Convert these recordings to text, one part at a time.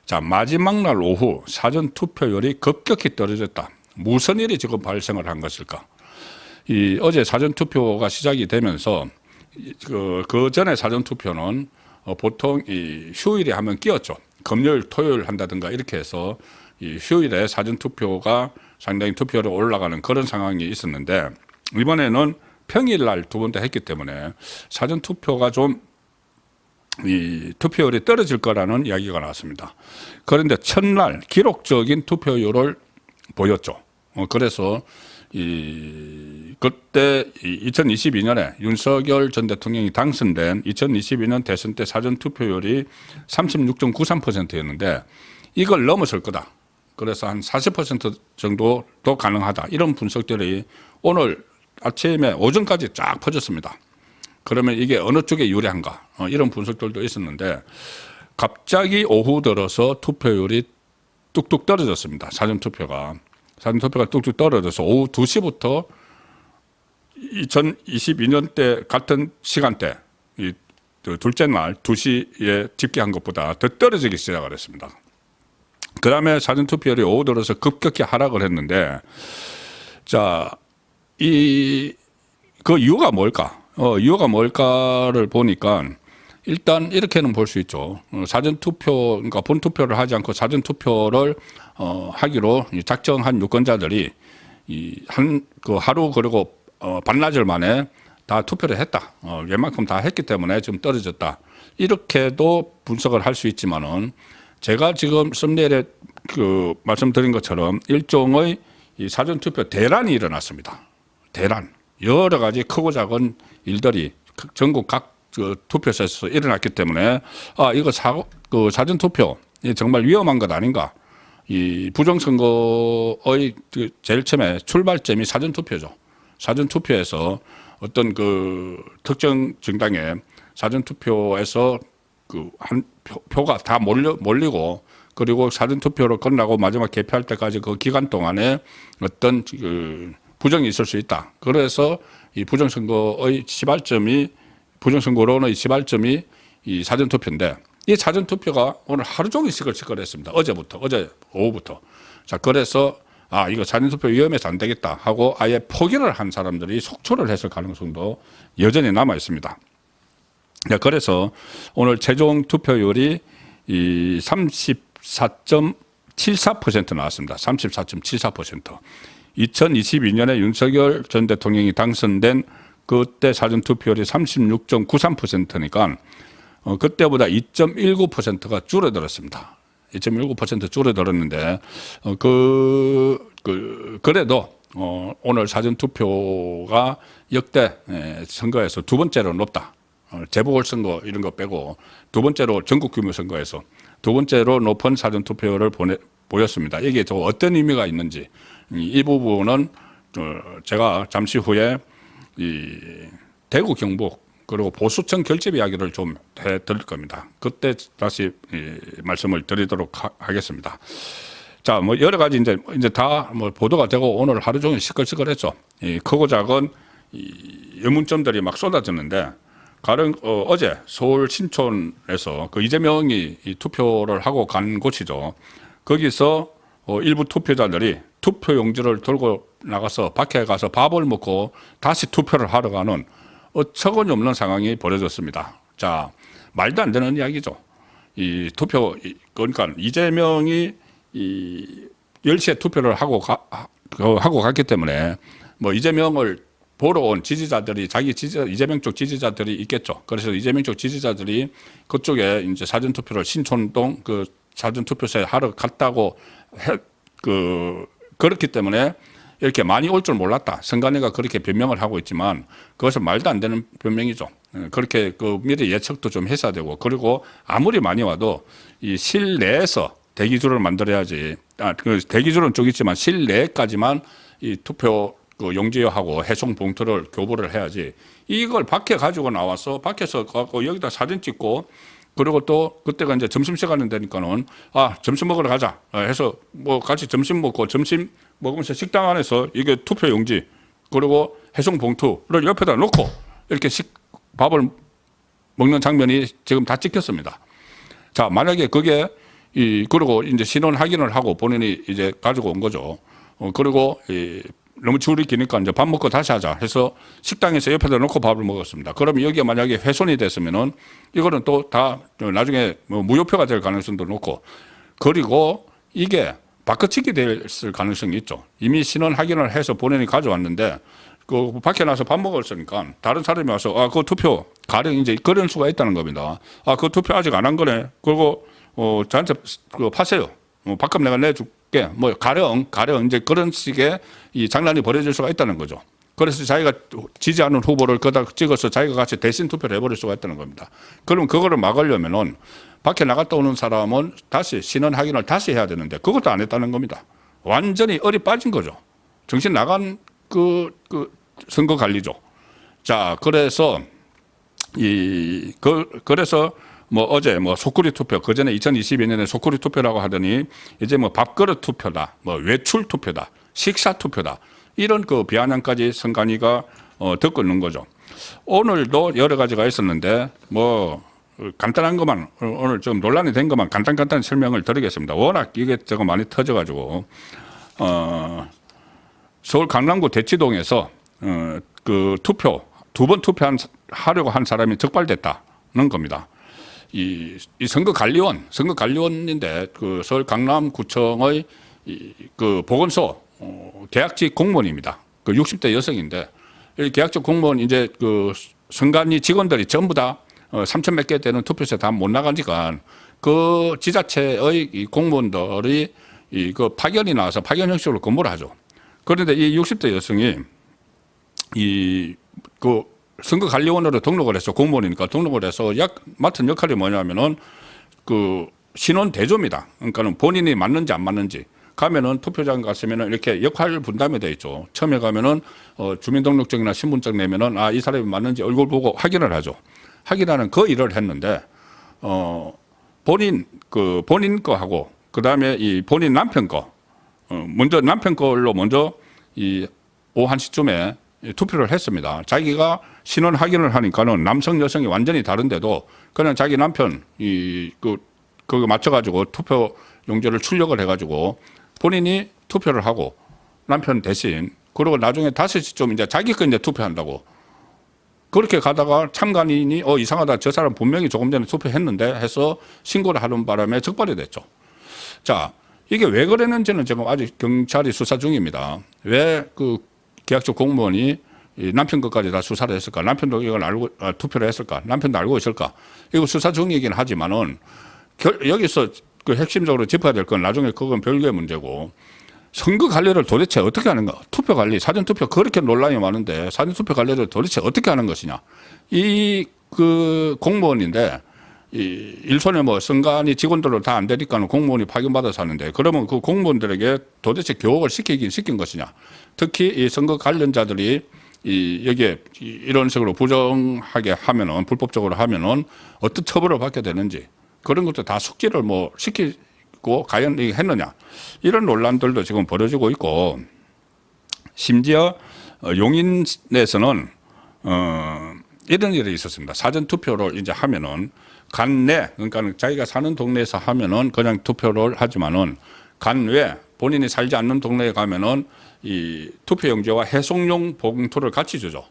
자, 마지막 날 오후 사전 투표율이 급격히 떨어졌다. 무슨 일이 지금 발생을 한 것일까? 어제 사전 투표가 시작이 되면서 그 전에 사전 투표는 보통 휴일에 하면 끼었죠. 금요일, 토요일 한다든가 이렇게 해서 휴일에 사전 투표가 상당히 투표율이 올라가는 그런 상황이 있었는데, 이번에는 평일날 두 번 다 했기 때문에 사전 투표가 좀 투표율이 떨어질 거라는 이야기가 나왔습니다. 그런데 첫날 기록적인 투표율을 보였죠. 그래서 그때 2022년에 윤석열 전 대통령이 당선된 2022년 대선 때 사전 투표율이 36.93%였는데 이걸 넘어설 거다. 그래서 한 40% 정도도 가능하다. 이런 분석들이 오늘 아침에 오전까지 쫙 퍼졌습니다. 그러면 이게 어느 쪽에 유리한가? 이런 분석들도 있었는데 갑자기 오후 들어서 투표율이 뚝뚝 떨어졌습니다. 사전투표가 뚝뚝 떨어져서 오후 2시부터 2022년 때 같은 시간대 둘째 날 2시에 집계한 것보다 더 떨어지기 시작을 했습니다. 그 다음에 사전투표율이 오후 들어서 급격히 하락을 했는데, 자, 그 이유가 뭘까? 이유가 뭘까를 보니까 일단 이렇게는 볼 수 있죠. 사전투표, 그러니까 본투표를 하지 않고 사전투표를 하기로 작정한 유권자들이 하루 그리고 반나절 만에 다 투표를 했다. 웬만큼 다 했기 때문에 좀 떨어졌다. 이렇게도 분석을 할 수 있지만은 제가 지금 썸네일에 말씀드린 것처럼 일종의 이 사전투표 대란이 일어났습니다. 대란. 여러 가지 크고 작은 일들이 전국 각 투표소에서 일어났기 때문에 이거 사전투표 정말 위험한 것 아닌가. 이 부정선거의 제일 처음에 출발점이 사전투표죠. 사전투표에서 어떤 특정 정당의 사전투표에서 한 표가 다 몰리고 그리고 사전투표로 끝나고 마지막 개표할 때까지 그 기간 동안에 어떤 부정이 있을 수 있다. 그래서 이 부정선거의 시발점이 부정선거론의 시발점이 이 사전투표인데 이 사전투표가 오늘 하루 종일 시끌시끌했습니다. 어제 오후부터. 자, 그래서 이거 사전투표 위험해서 안 되겠다 하고 아예 포기를 한 사람들이 속초를 했을 가능성도 여전히 남아 있습니다. 그래서 오늘 최종 투표율이 34.74% 나왔습니다. 34.74%. 2022년에 윤석열 전 대통령이 당선된 그때 사전투표율이 36.93%니까 그때보다 2.19%가 줄어들었습니다. 2.19% 줄어들었는데 그래도 오늘 사전투표가 역대 선거에서 두 번째로 높다. 재보궐선거 이런 거 빼고 두 번째로 전국 규모 선거에서 두 번째로 높은 사전투표율을 보였습니다. 이게 저 어떤 의미가 있는지 이 부분은 제가 잠시 후에 대구 경북 그리고 보수청 결집 이야기를 좀 해드릴 겁니다. 그때 다시 말씀을 드리도록 하겠습니다. 자, 뭐 여러 가지 이제 다 뭐 보도가 되고 오늘 하루 종일 시끌시끌했죠. 크고 작은 의문점들이 막 쏟아졌는데. 어제 서울 신촌에서 이재명이 투표를 하고 간 곳이죠. 거기서 일부 투표자들이 투표용지를 들고 나가서 밖에 가서 밥을 먹고 다시 투표를 하러 가는 어처구니 없는 상황이 벌어졌습니다. 자, 말도 안 되는 이야기죠. 그러니까 이재명이 10시에 투표를 하고 갔기 때문에 뭐 이재명을 보러 온 지지자들이 이재명 쪽 지지자들이 있겠죠. 그래서 이재명 쪽 지지자들이 그쪽에 이제 사전투표를 신촌동 사전투표소에 하러 갔다고 그렇기 때문에 이렇게 많이 올 줄 몰랐다. 선관위가 그렇게 변명을 하고 있지만 그것은 말도 안 되는 변명이죠. 그렇게 미리 예측도 좀 했어야 되고 그리고 아무리 많이 와도 이 실내에서 대기줄을 만들어야지. 대기줄은 쭉 있지만 실내까지만 이 투표 용지하고 해송 봉투를 교부를 해야지. 이걸 밖에 가지고 나와서 밖에서 갖고 여기다 사진 찍고 그리고 또 그때가 이제 점심시간이 되니까는 점심 먹으러 가자 해서 뭐 같이 점심 먹고 점심 먹으면서 식당 안에서 이게 투표 용지 그리고 해송 봉투를 옆에다 놓고 이렇게 밥을 먹는 장면이 지금 다 찍혔습니다. 자, 만약에 그게 그리고 이제 신원 확인을 하고 본인이 이제 가지고 온 거죠. 그리고 너무 줄이 기니까 이제 밥 먹고 다시 하자 해서 식당에서 옆에다 놓고 밥을 먹었습니다. 그러면 여기에 만약에 훼손이 됐으면은 이거는 또 다 나중에 뭐 무효표가 될 가능성도 높고, 그리고 이게 바꿔치기 됐을 가능성이 있죠. 이미 신원 확인을 해서 본인이 가져왔는데 그 밖에 나서 밥 먹었으니까 다른 사람이 와서 그 투표 가령 이제 그런 수가 있다는 겁니다. 그 투표 아직 안 한 거네. 그리고 저한테 그 파세요. 밥값 내가 내줄게. 뭐 가령 이제 그런 식의 이 장난이 벌어질 수가 있다는 거죠. 그래서 자기가 지지하는 후보를 거다 찍어서 자기가 같이 대신 투표를 해버릴 수가 있다는 겁니다. 그럼 그거를 막으려면은 밖에 나갔다 오는 사람은 다시 신원 확인을 다시 해야 되는데 그것도 안 했다는 겁니다. 완전히 얼이 빠진 거죠. 정신 나간 그 선거 관리죠. 자, 그래서 그래서 뭐 어제 뭐 속구리 투표, 그 전에 2022년에 속구리 투표라고 하더니 이제 뭐 밥그릇 투표다, 뭐 외출 투표다, 식사 투표다, 이런 그 비아냥까지 선관위가 듣고 있는 거죠. 오늘도 여러 가지가 있었는데 뭐 간단한 것만 오늘 좀 논란이 된 것만 간단 설명을 드리겠습니다. 워낙 이게 저거 많이 터져가지고 서울 강남구 대치동에서 그 투표 두 번 투표하려고 한 사람이 적발됐다는 겁니다. 이 선거관리원인데 그 서울 강남구청의 그 보건소 계약직 공무원입니다. 그 60대 여성인데 이 계약직 공무원 이제 그 선관위 직원들이 전부 다 3천 몇 개 되는 투표소에 다 못 나가니까 그 지자체의 이 공무원들이 그 파견이 나와서 파견 형식으로 근무를 하죠. 그런데 이 60대 여성이 그 선거관리원으로 등록을 해서 공무원이니까 등록을 해서 맡은 역할이 뭐냐면은 그 신원 대조입니다. 그러니까는 본인이 맞는지 안 맞는지 가면은 투표장 갔으면은 이렇게 역할 분담이 돼 있죠. 처음에 가면은 주민등록증이나 신분증 내면은 이 사람이 맞는지 얼굴 보고 확인을 하죠. 확인하는 그 일을 했는데 본인 거 하고 그다음에 이 본인 남편 거 먼저 남편 걸로 먼저 이 오후 1시쯤에 투표를 했습니다. 자기가 신원 확인을 하니까는 남성 여성이 완전히 다른데도 그냥 자기 남편 그거 맞춰가지고 투표 용지를 출력을 해가지고 본인이 투표를 하고 남편 대신 그리고 나중에 5시쯤 이제 자기 거 이제 투표한다고 그렇게 가다가 참관인이 이상하다, 저 사람 분명히 조금 전에 투표했는데 해서 신고를 하는 바람에 적발이 됐죠. 자, 이게 왜 그랬는지는 지금 아직 경찰이 수사 중입니다. 왜 그 계약직 공무원이 남편 것까지 다 수사를 했을까? 남편도 이걸 알고 투표를 했을까? 남편도 알고 있을까? 이거 수사 중이긴 하지만은 여기서 그 핵심적으로 짚어야 될 건 나중에 그건 별개의 문제고 선거 관리를 도대체 어떻게 하는가? 투표 관리, 사전 투표 그렇게 논란이 많은데 사전 투표 관리를 도대체 어떻게 하는 것이냐? 그 공무원인데 일선에 뭐 선관위 직원들로 다 안 되니까는 공무원이 파견받아서 하는데 그러면 그 공무원들에게 도대체 교육을 시킨 것이냐? 특히 이 선거 관련자들이 여기에 이런 식으로 부정하게 하면은 불법적으로 하면은 어떤 처벌을 받게 되는지 그런 것도 다 숙지를 뭐 시키고 과연 했느냐 이런 논란들도 지금 벌어지고 있고 심지어 용인에서는 이런 일이 있었습니다. 사전 투표를 이제 하면은 간내 그러니까 자기가 사는 동네에서 하면은 그냥 투표를 하지만은 간외 본인이 살지 않는 동네에 가면은 이 투표용지와 해송용 봉투를 같이 주죠.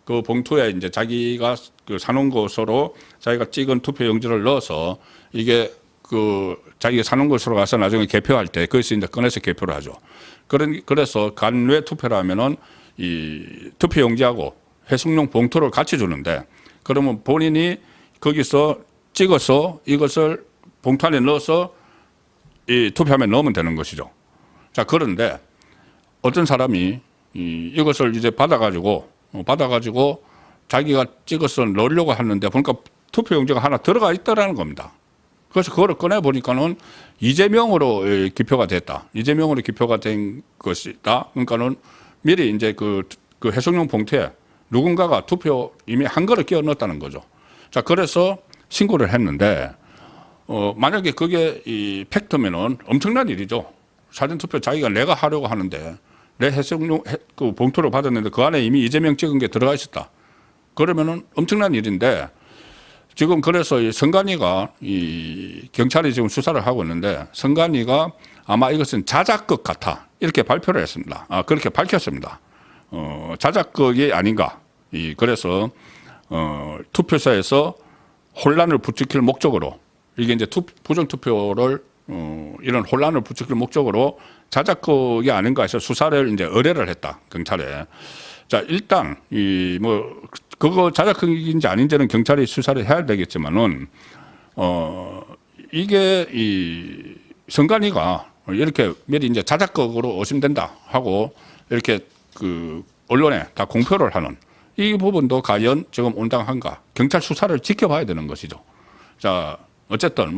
그 봉투에 이제 자기가 그 사는 곳으로 자기가 찍은 투표용지를 넣어서 이게 그 자기가 사는 곳으로 가서 나중에 개표할 때 거기서 이제 꺼내서 개표를 하죠. 그래서 간외 투표를 하면은 이 투표용지하고 해송용 봉투를 같이 주는데 그러면 본인이 거기서 찍어서 이것을 봉투 안에 넣어서 이 투표함에 넣으면 되는 것이죠. 자, 그런데 어떤 사람이 이것을 이제 받아가지고 자기가 찍어서 넣으려고 하는데 보니까 투표용지가 하나 들어가 있더라는 겁니다. 그래서 그거를 꺼내보니까는 이재명으로 기표가 됐다. 이재명으로 기표가 된 것이다. 그러니까는 미리 이제 그 해송용 봉투에 누군가가 투표 이미 한 거를 끼워 넣었다는 거죠. 자, 그래서 신고를 했는데, 만약에 그게 이 팩트면은 엄청난 일이죠. 사전투표 내가 하려고 하는데, 내 해송용 그 봉투를 받았는데 그 안에 이미 이재명 찍은 게 들어가 있었다. 그러면은 엄청난 일인데, 지금 그래서 이 선관위가 이 경찰이 지금 수사를 하고 있는데 선관위가 아마 이것은 자작극 같아 이렇게 발표를 했습니다. 그렇게 밝혔습니다. 자작극이 아닌가. 그래서 투표소에서 혼란을 부추길 목적으로 이게 이제 부정투표를 이런 혼란을 부추길 목적으로 자작극이 아닌가 해서 수사를 이제 의뢰를 했다 경찰에. 자 일단 그거 자작극인지 아닌지는 경찰이 수사를 해야 되겠지만은 이게 이 선관위가 이렇게 미리 이제 자작극으로 의심된다 하고 이렇게 그 언론에 다 공표를 하는 이 부분도 과연 지금 온당한가? 경찰 수사를 지켜봐야 되는 것이죠. 자 어쨌든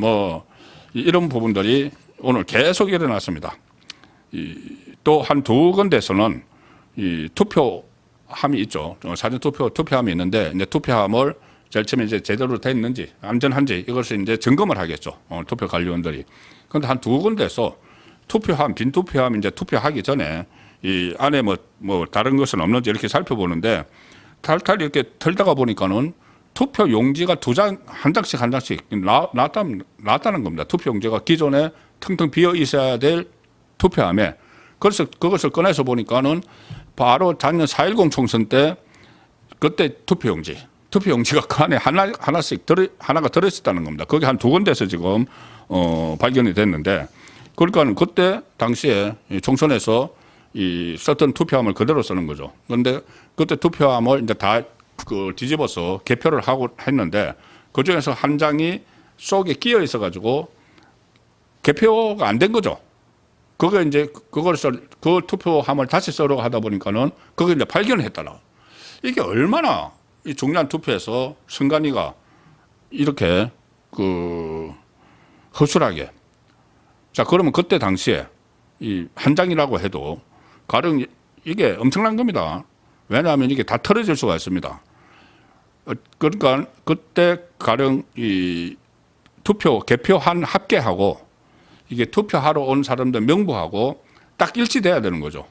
이런 부분들이 오늘 계속 일어났습니다. 또 한 두 군데에서는 이 투표함이 있죠. 사전 투표함이 있는데 이제 투표함을 제일 처음에 이제 제대로 됐는지 안전한지 이것을 이제 점검을 하겠죠. 투표 관리원들이. 그런데 한 두 군데에서 빈 투표함 이제 투표하기 전에 이 안에 다른 것은 없는지 이렇게 살펴보는데 탈탈 이렇게 털다가 보니까는 투표 용지가 한 장씩 나왔다는 겁니다. 투표 용지가 기존에 텅텅 비어 있어야 될 투표함에 그래서 그것을 꺼내서 보니까는 바로 작년 4.10 총선 때 그때 투표용지가 그 안에 하나가 들어있었다는 겁니다. 그게 한 두 군데서 지금 발견이 됐는데 그러니까 그때 당시에 총선에서 썼던 투표함을 그대로 쓰는 거죠. 그런데 그때 투표함을 이제 다 뒤집어서 개표를 하고 했는데 그 중에서 한 장이 속에 끼어 있어 가지고 개표가 안 된 거죠. 그거 이제 그 투표함을 다시 쓰려고 하다 보니까는 그거 이제 발견했더라. 이게 얼마나 이 중요한 투표에서 선관위가 이렇게 허술하게. 자, 그러면 그때 당시에 이 한 장이라고 해도 가령 이게 엄청난 겁니다. 왜냐하면 이게 다 털어질 수가 있습니다. 그러니까 그때 가령 이 개표한 합계하고 이게 투표하러 온 사람들 명부하고 딱 일치돼야 되는 거죠.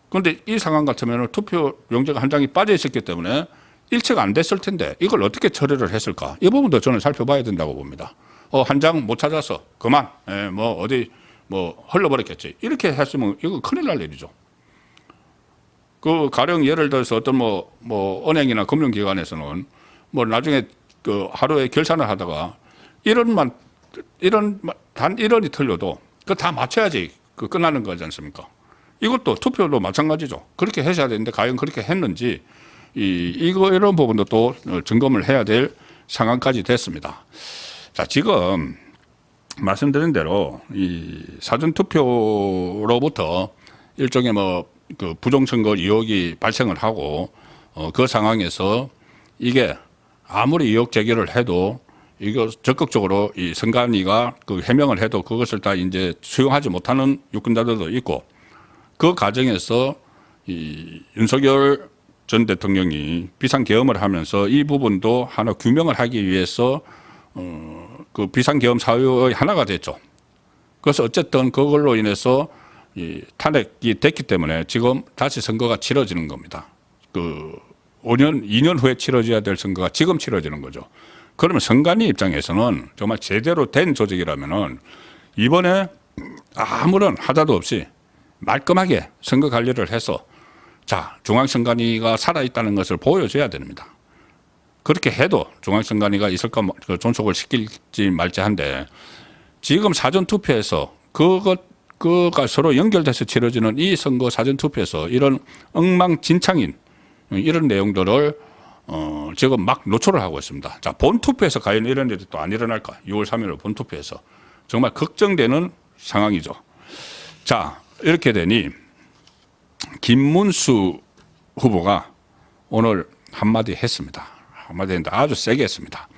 그런데 이 상황 같으면 투표 용지가 한 장이 빠져 있었기 때문에 일치가 안 됐을 텐데 이걸 어떻게 처리를 했을까? 이 부분도 저는 살펴봐야 된다고 봅니다. 한 장 못 찾아서 그만, 흘러버렸겠지. 이렇게 했으면 이거 큰일 날 일이죠. 가령 예를 들어서 어떤 은행이나 금융기관에서는 나중에 하루에 결산을 하다가 단 1원이 틀려도 그거 다 맞춰야지 끝나는 거지 않습니까? 이것도 투표도 마찬가지죠. 그렇게 하셔야 되는데 과연 그렇게 했는지 이런 부분도 또 점검을 해야 될 상황까지 됐습니다. 자, 지금 말씀드린 대로 이 사전투표로부터 일종의 부정선거 의혹이 발생을 하고 그 상황에서 이게 아무리 의혹 제기를 해도 이거 적극적으로 이 선관위가 해명을 해도 그것을 다 이제 수용하지 못하는 유권자들도 있고 그 과정에서 이 윤석열 전 대통령이 비상계엄을 하면서 이 부분도 하나 규명을 하기 위해서 그 비상계엄 사유의 하나가 됐죠. 그래서 어쨌든 그걸로 인해서 탄핵이 됐기 때문에 지금 다시 선거가 치러지는 겁니다. 2년 후에 치러져야 될 선거가 지금 치러지는 거죠. 그러면 선관위 입장에서는 정말 제대로 된 조직이라면은 이번에 아무런 하자도 없이 말끔하게 선거 관리를 해서 중앙선관위가 살아있다는 것을 보여줘야 됩니다. 그렇게 해도 중앙선관위가 있을까 존속을 시킬지 말지 한데 지금 사전투표에서 그가 서로 연결돼서 치러지는 이 선거 사전투표에서 이런 엉망진창인 이런 내용들을 지금 막 노출을 하고 있습니다. 자, 본투표에서 과연 이런 일이 또 안 일어날까? 6월 3일 본투표에서 정말 걱정되는 상황이죠. 자, 이렇게 되니 김문수 후보가 오늘 한마디 했습니다. 한마디 했는데 아주 세게 했습니다.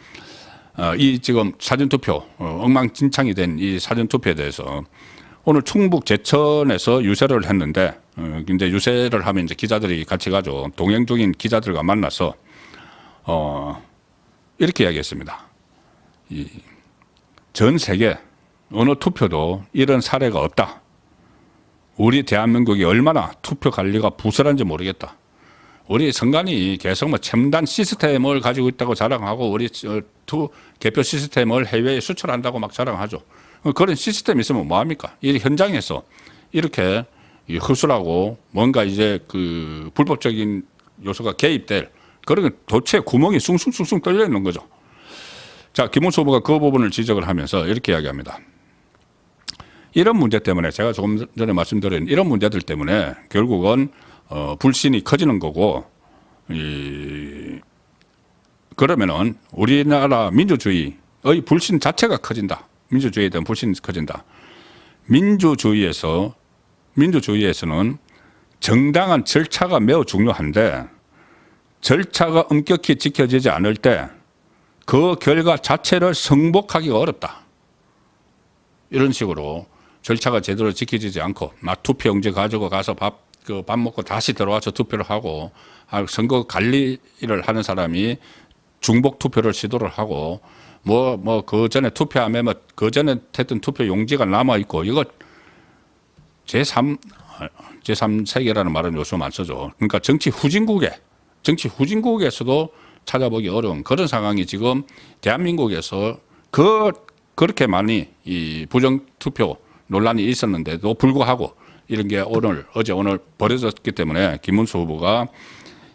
이 지금 사전투표 엉망진창이 된 이 사전투표에 대해서 오늘 충북 제천에서 유세를 했는데 이제 유세를 하면 이제 기자들이 같이 가죠. 동행 중인 기자들과 만나서 이렇게 이야기했습니다. 전 세계 어느 투표도 이런 사례가 없다. 우리 대한민국이 얼마나 투표 관리가 부실한지 모르겠다. 우리 선관위 계속 뭐 첨단 시스템을 가지고 있다고 자랑하고 우리 두 개표 시스템을 해외에 수출한다고 막 자랑하죠. 그런 시스템이 있으면 뭐합니까? 이 현장에서 이렇게 허술하고 뭔가 이제 그 불법적인 요소가 개입될 그런 도체 구멍이 숭숭숭숭 뚫려 있는 거죠. 자, 김문수 후보가 그 부분을 지적을 하면서 이렇게 이야기합니다. 이런 문제 때문에 제가 조금 전에 말씀드린 이런 문제들 때문에 결국은 불신이 커지는 거고 그러면은 우리나라 민주주의의 불신 자체가 커진다. 민주주의에 대한 불신이 커진다. 민주주의에서는 정당한 절차가 매우 중요한데 절차가 엄격히 지켜지지 않을 때 그 결과 자체를 승복하기가 어렵다. 이런 식으로 절차가 제대로 지켜지지 않고 막 투표용지 가지고 가서 밥 먹고 다시 들어와서 투표를 하고 선거 관리를 하는 사람이 중복 투표를 시도를 하고 그 전에 투표하면 그 전에 했던 투표 용지가 남아 있고 이거 제3세계라는 말은 요즘 안 쓰죠. 그러니까 정치 후진국에서도 찾아보기 어려운 그런 상황이 지금 대한민국에서 그렇게 많이 이 부정투표 논란이 있었는데도 불구하고 이런 게 어제 오늘 벌어졌기 때문에 김문수 후보가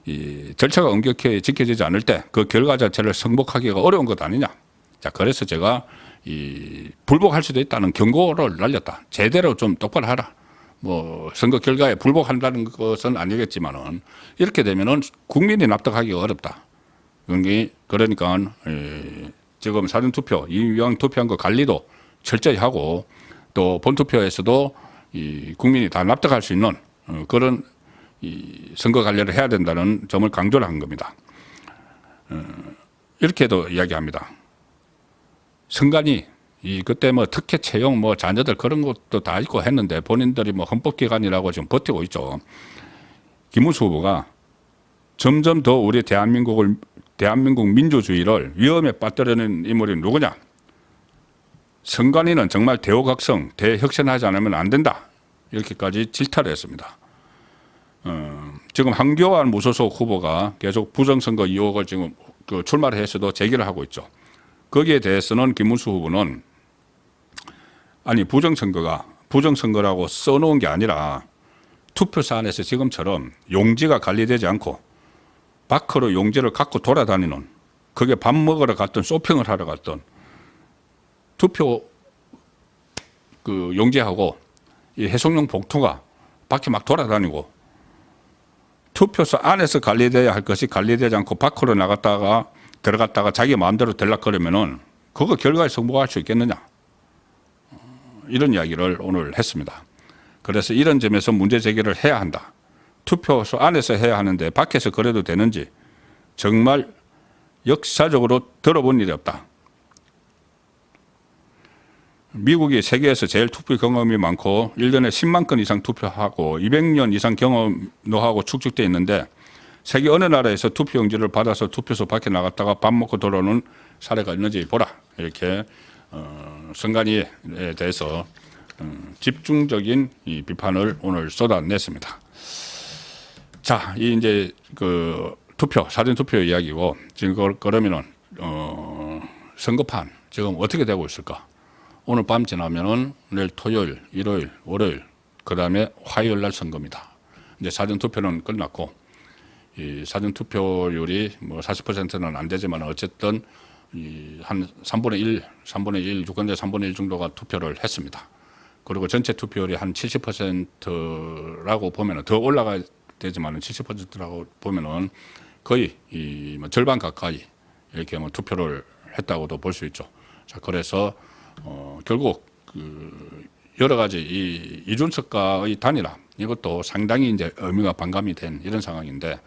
이 절차가 엄격히 지켜지지 않을 때 그 결과 자체를 승복하기가 어려운 것 아니냐. 자, 그래서 제가 불복할 수도 있다는 경고를 날렸다. 제대로 좀 똑바로 하라. 선거 결과에 불복한다는 것은 아니겠지만은 이렇게 되면은 국민이 납득하기가 어렵다. 그러니까 지금 사전투표, 이왕 투표한 거 관리도 철저히 하고 또 본투표에서도 국민이 다 납득할 수 있는 그런 선거 관리를 해야 된다는 점을 강조를 한 겁니다. 이렇게도 이야기합니다. 선관위 그때 특혜 채용 자녀들 그런 것도 다 있고 했는데 본인들이 헌법기관이라고 지금 버티고 있죠. 김문수 후보가 점점 더 우리 대한민국 민주주의를 위험에 빠뜨리는 인물이 누구냐? 선관위는 정말 대호각성, 대혁신하지 않으면 안 된다. 이렇게까지 질타를 했습니다. 지금 한교안 무소속 후보가 계속 부정선거 의혹을 지금 출마를 해서도 제기를 하고 있죠. 거기에 대해서는 김문수 후보는 부정선거라고 써놓은 게 아니라 투표소 안에서 지금처럼 용지가 관리되지 않고 밖으로 용지를 갖고 돌아다니는 그게 밥 먹으러 갔든 쇼핑을 하러 갔든 투표 용지하고 이 해송용 봉투가 밖에 막 돌아다니고 투표소 안에서 관리돼야 할 것이 관리되지 않고 밖으로 들어갔다가 자기 마음대로 들락거리면은 그거 결과에 승복할 수 있겠느냐. 이런 이야기를 오늘 했습니다. 그래서 이런 점에서 문제 제기를 해야 한다. 투표소 안에서 해야 하는데 밖에서 그래도 되는지 정말 역사적으로 들어본 일이 없다. 미국이 세계에서 제일 투표 경험이 많고 1년에 10만 건 이상 투표하고 200년 이상 경험 노하우가 축적되어 있는데 세계 어느 나라에서 투표용지를 받아서 투표소 밖에 나갔다가 밥 먹고 돌아오는 사례가 있는지 보라. 이렇게 선관위에 대해서 집중적인 이 비판을 오늘 쏟아냈습니다. 자, 이제 사전 투표 이야기고 지금 그러면은 선거판 지금 어떻게 되고 있을까? 오늘 밤 지나면은 내일 토요일, 일요일, 월요일, 그다음에 화요일 날 선거입니다. 이제 사전 투표는 끝났고 이 사전 투표율이 40%는 안 되지만 어쨌든 한 3분의 1, 유권자 3분의 1 정도가 투표를 했습니다. 그리고 전체 투표율이 한 70%라고 보면은 더 올라가야 되지만은 70%라고 보면은 거의 절반 가까이 이렇게 투표를 했다고도 볼 수 있죠. 자, 그래서 결국 여러 가지 이준석과의 단일화 이것도 상당히 이제 의미가 반감이 된 이런 상황인데